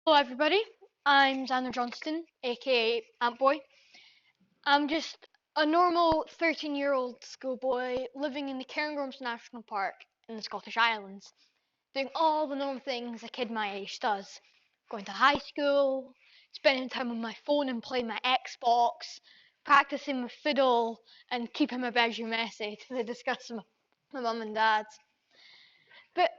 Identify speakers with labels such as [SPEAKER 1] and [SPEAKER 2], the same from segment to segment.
[SPEAKER 1] Hello everybody, I'm Xander Johnston, aka AntBoy. I'm just a normal 13-year-old schoolboy living in the Cairngorms National Park in the Scottish Islands, doing all the normal things a kid my age does. Going to high school, spending time on my phone and playing my Xbox, practicing my fiddle, and keeping my bedroom messy to the disgust of my mum and dad. But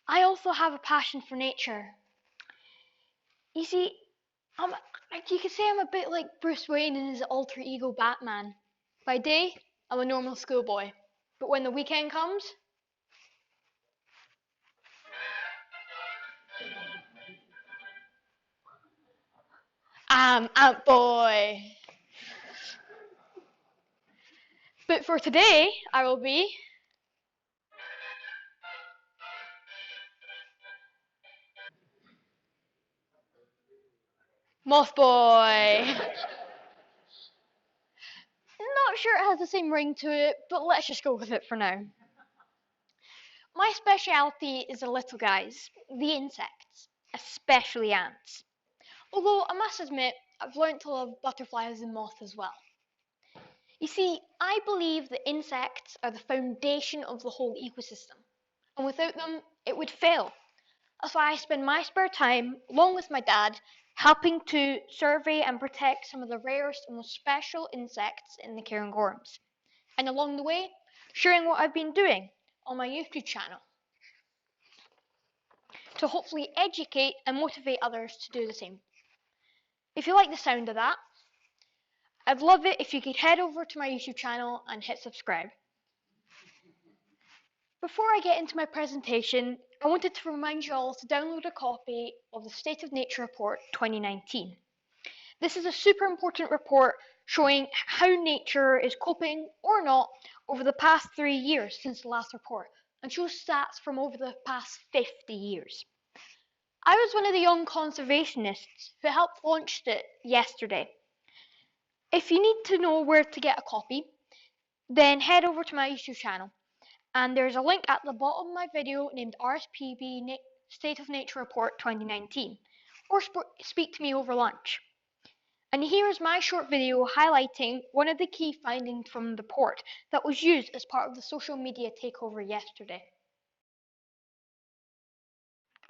[SPEAKER 1] I also have a passion for nature. You see, I'm, you could say I'm a bit like Bruce Wayne in his alter ego Batman. By day, I'm a normal schoolboy. But when the weekend comes, I'm AntBoy. But for today, I will be Mothboy. Not sure it has the same ring to it, but let's just go with it for now. My speciality is the little guys, the insects, especially ants. Although I must admit, I've learned to love butterflies and moths as well. You see, I believe that insects are the foundation of the whole ecosystem, and without them, it would fail. That's why I spend my spare time, along with my dad, helping to survey and protect some of the rarest and most special insects in the Cairngorms. And along the way, sharing what I've been doing on my YouTube channel to hopefully educate and motivate others to do the same. If you like the sound of that, I'd love it if you could head over to my YouTube channel and hit subscribe. Before I get into my presentation, I wanted to remind you all to download a copy of the State of Nature Report 2019. This is a super important report showing how nature is coping or not over the past 3 years since the last report, and shows stats from over the past 50 years. I was one of the young conservationists who helped launch it yesterday. If you need to know where to get a copy, then head over to my YouTube channel. And there's a link at the bottom of my video named RSPB State of Nature Report 2019, or speak to me over lunch. And here is my short video highlighting one of the key findings from the report that was used as part of the social media takeover yesterday.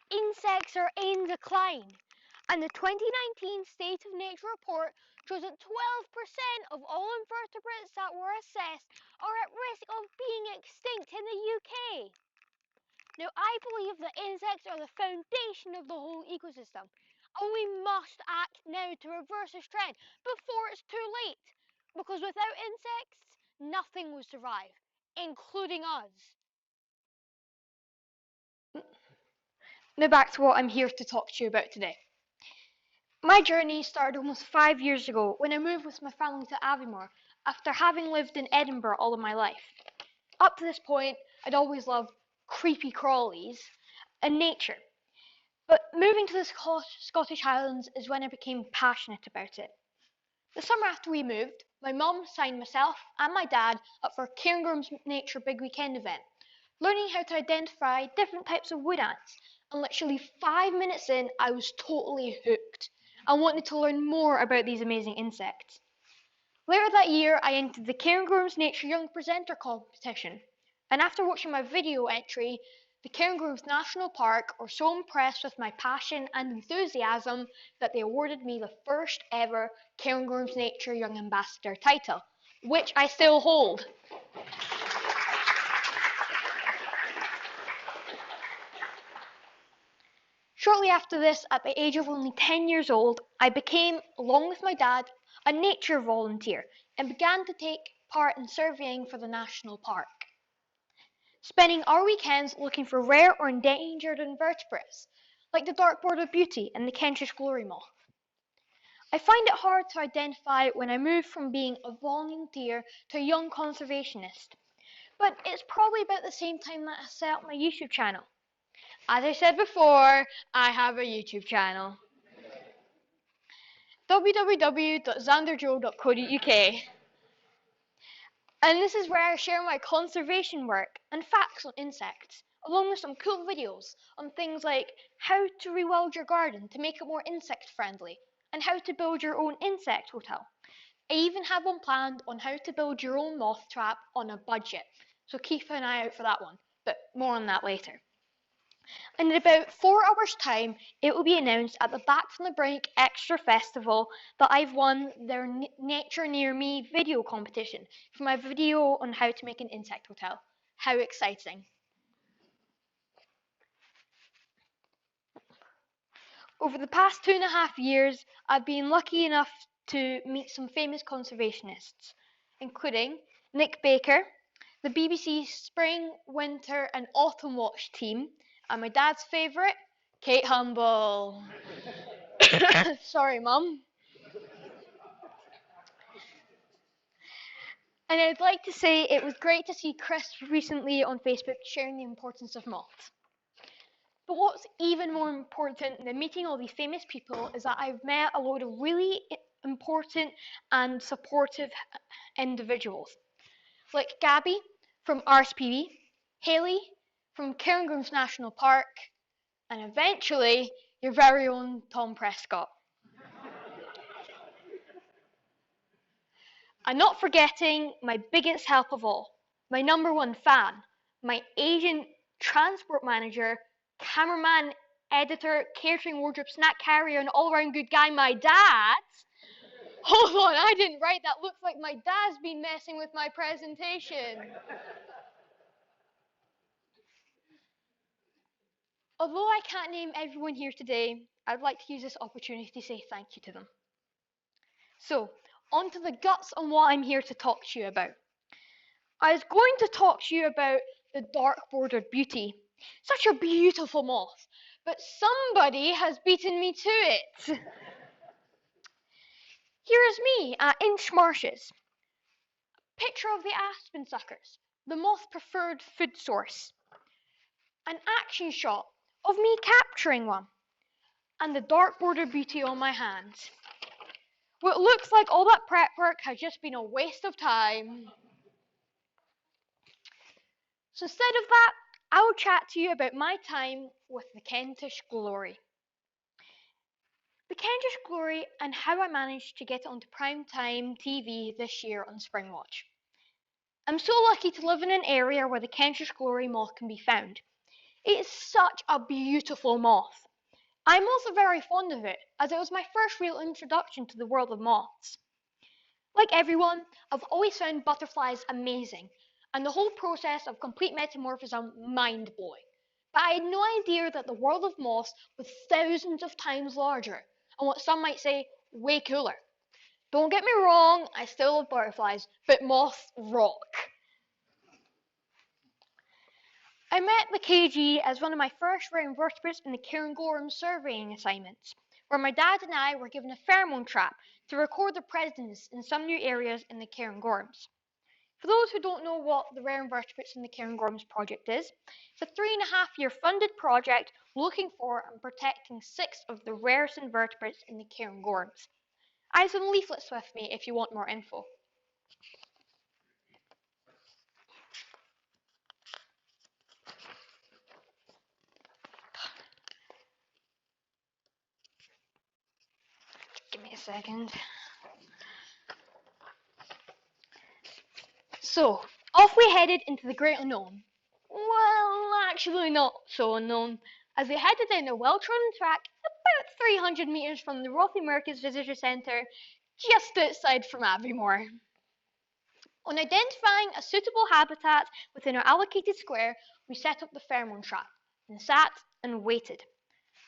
[SPEAKER 1] Insects are in decline, and the 2019 State of Nature report shows that 12% of all invertebrates that were assessed are at risk of being extinct in the UK. Now, I believe that insects are the foundation of the whole ecosystem, and we must act now to reverse this trend before it's too late. Because without insects, nothing will survive, including us. Now back to what I'm here to talk to you about today. My journey started almost 5 years ago when I moved with my family to Aviemore after having lived in Edinburgh all of my life. Up to this point, I'd always loved creepy crawlies and nature. But moving to the Scottish Highlands is when I became passionate about it. The summer after we moved, my mum signed myself and my dad up for Cairngorms Nature Big Weekend event, learning how to identify different types of wood ants, and literally 5 minutes in, I was totally hooked. I wanted to learn more about these amazing insects. Later that year, I entered the Cairngorms Nature Young Presenter competition, and after watching my video entry, the Cairngorms National Park were so impressed with my passion and enthusiasm that they awarded me the first ever Cairngorms Nature Young Ambassador title, which I still hold. Shortly after this, at the age of only 10 years old, I became, along with my dad, a nature volunteer and began to take part in surveying for the national park, spending our weekends looking for rare or endangered invertebrates, like the dark bordered beauty and the Kentish glory moth. I find it hard to identify when I moved from being a volunteer to a young conservationist, but it's probably about the same time that I set up my YouTube channel. As I said before, I have a YouTube channel. www.xanderjoe.co.uk. And this is where I share my conservation work and facts on insects, along with some cool videos on things like how to rewild your garden to make it more insect friendly, and how to build your own insect hotel. I even have one planned on how to build your own moth trap on a budget, so keep an eye out for that one, but more on that later. And in about 4 hours' time, it will be announced at the Back from the Brink Extra Festival that I've won their Nature Near Me video competition for my video on how to make an insect hotel. How exciting! Over the past 2.5 years, I've been lucky enough to meet some famous conservationists, including Nick Baker, the BBC Spring, Winter and Autumn Watch team, and my dad's favourite, Kate Humble. Sorry, Mum. And I'd like to say it was great to see Chris recently on Facebook sharing the importance of moths. But what's even more important than meeting all these famous people is that I've met a load of really important and supportive individuals, like Gabby from RSPB, Haley from Cairngorms National Park, and eventually your very own Tom Prescott. And not forgetting my biggest help of all, my number one fan, my agent, transport manager, cameraman, editor, catering, wardrobe, snack carrier, and all-around good guy, my dad. Hold on, I didn't write that. Looks like my dad's been messing with my presentation. Although I can't name everyone here today, I'd like to use this opportunity to say thank you to them. So, on to the guts on what I'm here to talk to you about. I was going to talk to you about the dark-bordered beauty. Such a beautiful moth, but somebody has beaten me to it. Here is me at Inch Marshes. Picture of the aspen suckers, the moth's preferred food source. An action shot of me capturing one, and the dark-bordered beauty on my hands. What looks like all that prep work has just been a waste of time. So instead of that, I will chat to you about my time with the Kentish Glory. The Kentish Glory and how I managed to get it onto primetime TV this year on Springwatch. I'm so lucky to live in an area where the Kentish Glory moth can be found. It is such a beautiful moth. I'm also very fond of it, as it was my first real introduction to the world of moths. Like everyone, I've always found butterflies amazing, and the whole process of complete metamorphism mind-blowing. But I had no idea that the world of moths was thousands of times larger, and what some might say, way cooler. Don't get me wrong, I still love butterflies, but moths rock. I met the KG as one of my first rare invertebrates in the Cairngorms surveying assignments, where my dad and I were given a pheromone trap to record their presence in some new areas in the Cairngorms. For those who don't know what the Rare Invertebrates in the Cairngorms project is, it's a 3.5-year funded project looking for and protecting 6 of the rarest invertebrates in the Cairngorms. I have some leaflets with me if you want more info. Give me a second. So, off we headed into the great unknown. Well, actually not so unknown, as we headed down a well-trodden track about 300 metres from the Rothiemurkes Visitor Centre, just outside from Aviemore. On identifying a suitable habitat within our allocated square, we set up the pheromone trap, and sat and waited.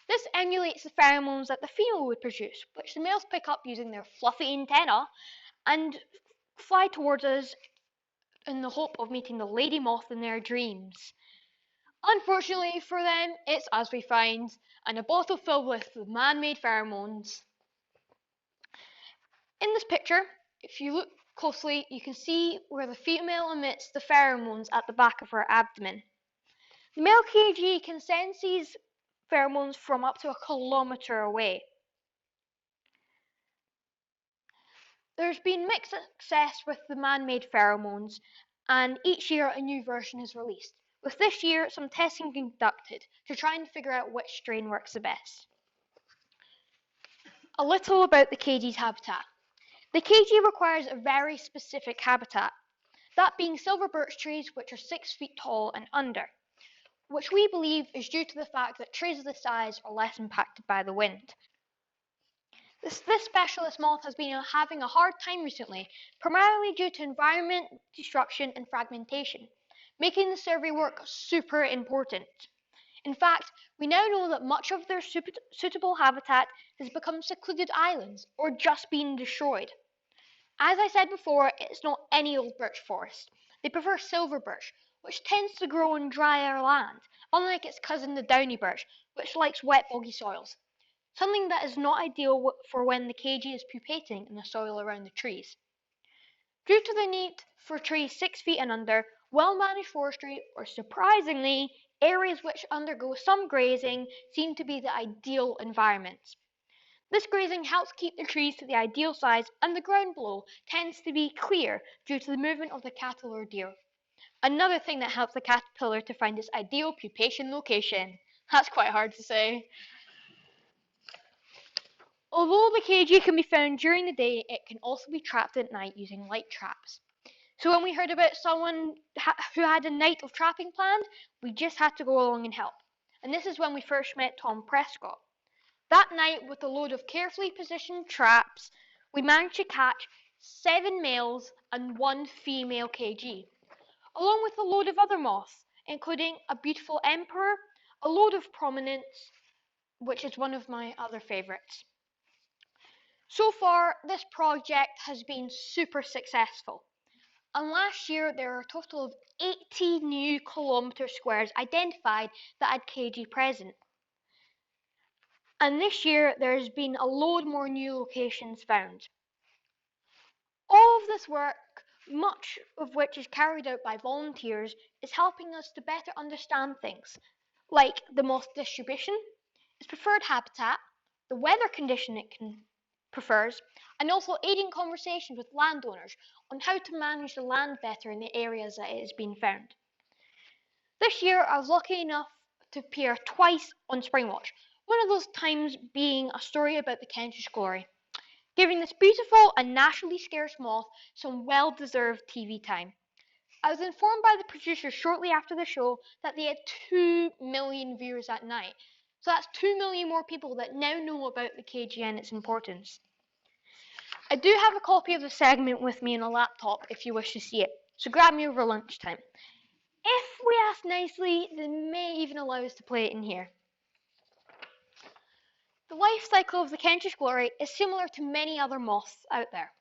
[SPEAKER 1] This emulates the pheromones that the female would produce, which the males pick up using their fluffy antennae and fly towards us in the hope of meeting the lady moth in their dreams. Unfortunately for them, it's as we find, and a bottle filled with man-made pheromones. In this picture, if you look closely, you can see where the female emits the pheromones at the back of her abdomen. The male KG can sense these pheromones from up to a kilometre away. There's been mixed success with the man-made pheromones, and each year a new version is released, with this year some testing conducted to try and figure out which strain works the best. A little about the KG's habitat. The KG requires a very specific habitat, that being silver birch trees which are 6 feet tall and under, which we believe is due to the fact that trees of this size are less impacted by the wind. This specialist moth has been having a hard time recently, primarily due to environment destruction and fragmentation, making the survey work super important. In fact, we now know that much of their suitable habitat has become secluded islands or just been destroyed. As I said before, it's not any old birch forest. They prefer silver birch, which tends to grow on drier land, unlike its cousin the downy birch, which likes wet boggy soils, something that is not ideal for when the KG is pupating in the soil around the trees. Due to the need for trees 6 feet and under, well-managed forestry, or surprisingly, areas which undergo some grazing seem to be the ideal environments. This grazing helps keep the trees to the ideal size, and the ground below tends to be clear due to the movement of the caterpillar deer. Another thing that helps the caterpillar to find its ideal pupation location. That's quite hard to say. Although the KG can be found during the day, it can also be trapped at night using light traps. So when we heard about someone who had a night of trapping planned, we just had to go along and help. And this is when we first met Tom Prescott. That night, with a load of carefully positioned traps, we managed to catch 7 males and 1 female KG, along with a load of other moths, including a beautiful emperor, a load of prominence, which is one of my other favourites. So far, this project has been super successful. And last year, there were a total of 80 new kilometre squares identified that had KG present. And this year, there's been a load more new locations found. All of this work, much of which is carried out by volunteers, is helping us to better understand things, like the moth distribution, its preferred habitat, the weather condition it prefers, and also aiding conversations with landowners on how to manage the land better in the areas that it has been found. This year, I was lucky enough to appear twice on Springwatch, one of those times being a story about the Kentish glory, giving this beautiful and naturally scarce moth some well-deserved TV time. I was informed by the producers shortly after the show that they had 2 million viewers that night, so that's 2 million more people that now know about the KG and its importance. I do have a copy of the segment with me on a laptop if you wish to see it, so grab me over lunchtime. If we ask nicely, they may even allow us to play it in here. The life cycle of the Kentish glory is similar to many other moths out there.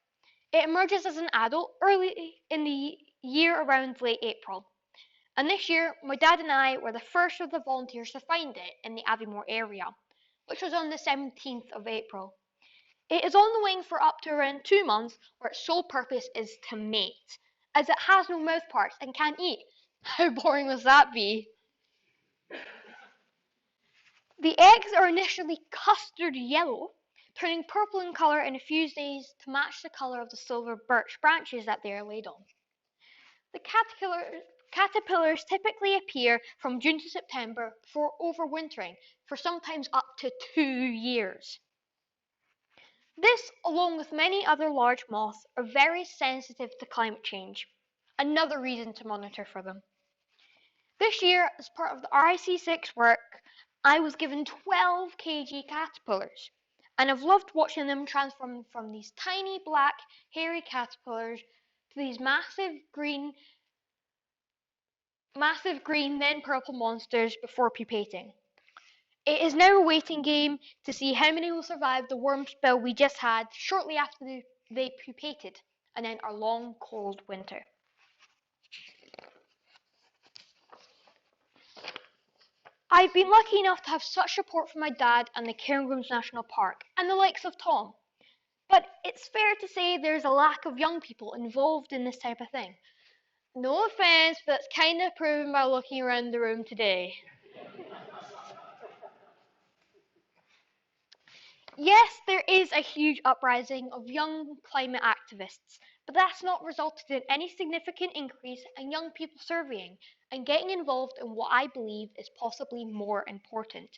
[SPEAKER 1] It emerges as an adult early in the year around late April. And this year, my dad and I were the first of the volunteers to find it in the Aviemore area, which was on the 17th of April. It is on the wing for up to around 2 months, where its sole purpose is to mate, as it has no mouthparts and can't eat. How boring must that be? The eggs are initially custard yellow, turning purple in colour in a few days to match the colour of the silver birch branches that they are laid on. The caterpillars typically appear from June to September before overwintering for sometimes up to 2 years. This, along with many other large moths, are very sensitive to climate change, another reason to monitor for them. This year, as part of the RIC6 work, I was given 12 kg caterpillars, and I've loved watching them transform from these tiny black hairy caterpillars to these massive green then purple monsters before pupating. It is now a waiting game to see how many will survive the worm spell we just had shortly after they pupated, and then our long cold winter. I've been lucky enough to have such support from my dad and the Cairngorms National Park, and the likes of Tom. But it's fair to say there's a lack of young people involved in this type of thing. No offence, but it's kind of proven by looking around the room today. Yes, there is a huge uprising of young climate activists, but that's not resulted in any significant increase in young people surveying, and getting involved in what I believe is possibly more important,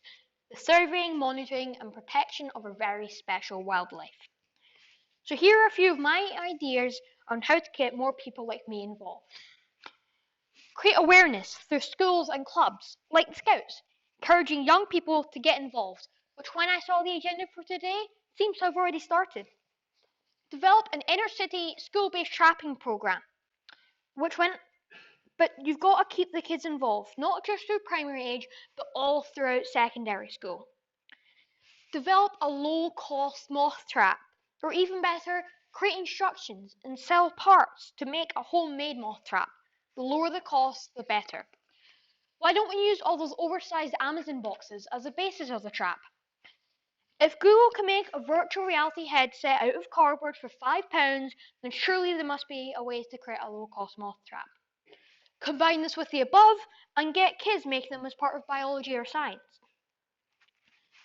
[SPEAKER 1] the surveying, monitoring, and protection of a very special wildlife. So here are a few of my ideas on how to get more people like me involved. Create awareness through schools and clubs, like the Scouts, encouraging young people to get involved, which when I saw the agenda for today, seems to have already started. Develop an inner city school-based trapping program, but you've got to keep the kids involved, not just through primary age, but all throughout secondary school. Develop a low-cost moth trap, or even better, create instructions and sell parts to make a homemade moth trap. The lower the cost, the better. Why don't we use all those oversized Amazon boxes as the basis of the trap? If Google can make a virtual reality headset out of cardboard for £5, then surely there must be a way to create a low-cost moth trap. Combine this with the above and get kids making them as part of biology or science.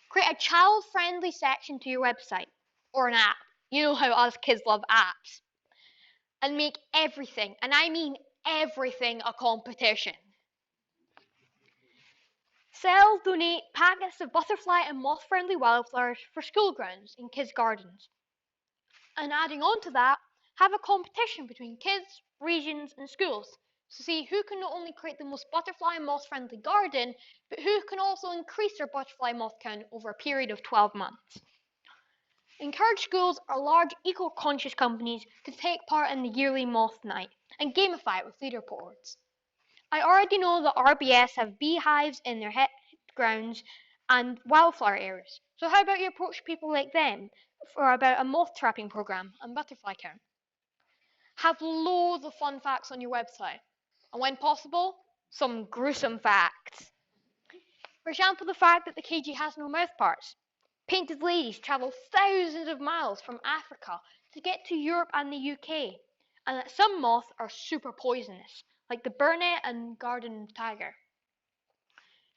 [SPEAKER 1] Create a child-friendly section to your website, or an app. You know how us kids love apps. And make everything, and I mean everything, a competition. Sell, donate packets of butterfly and moth-friendly wildflowers for school grounds and kids' gardens. And adding on to that, have a competition between kids, regions, and schools to see who can not only create the most butterfly and moth-friendly garden, but who can also increase their butterfly moth count over a period of 12 months. Encourage schools or large eco-conscious companies to take part in the yearly moth night and gamify it with leaderboards. I already know that RBS have beehives in their head grounds and wildflower areas, so how about you approach people like them for about a moth trapping program and butterfly count? Have loads of fun facts on your website, and when possible, some gruesome facts. For example, the fact that the KG has no mouth parts. Painted ladies travel thousands of miles from Africa to get to Europe and the UK, and that some moths are super poisonous, like the burnet and garden tiger.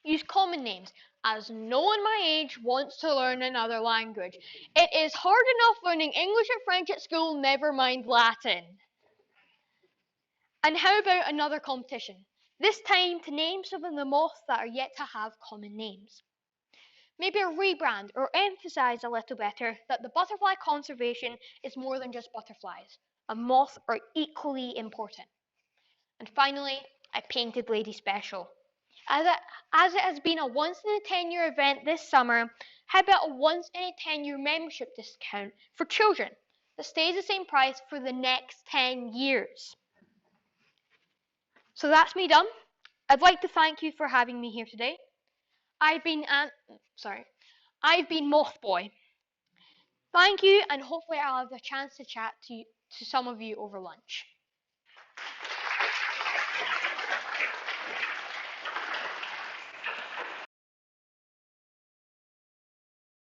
[SPEAKER 1] Use common names, as no one my age wants to learn another language. It is hard enough learning English and French at school, never mind Latin. And how about another competition? This time to name some of the moths that are yet to have common names. Maybe a rebrand or emphasize a little better that the butterfly conservation is more than just butterflies, and moths are equally important. And finally, a painted lady special. As it has been a once in a 10-year event this summer, how about a once in a 10-year membership discount for children that stays the same price for the next 10 years? So that's me done. I'd like to thank you for having me here today. I've been Mothboy. Thank you, and hopefully I'll have the chance to chat to some of you over lunch.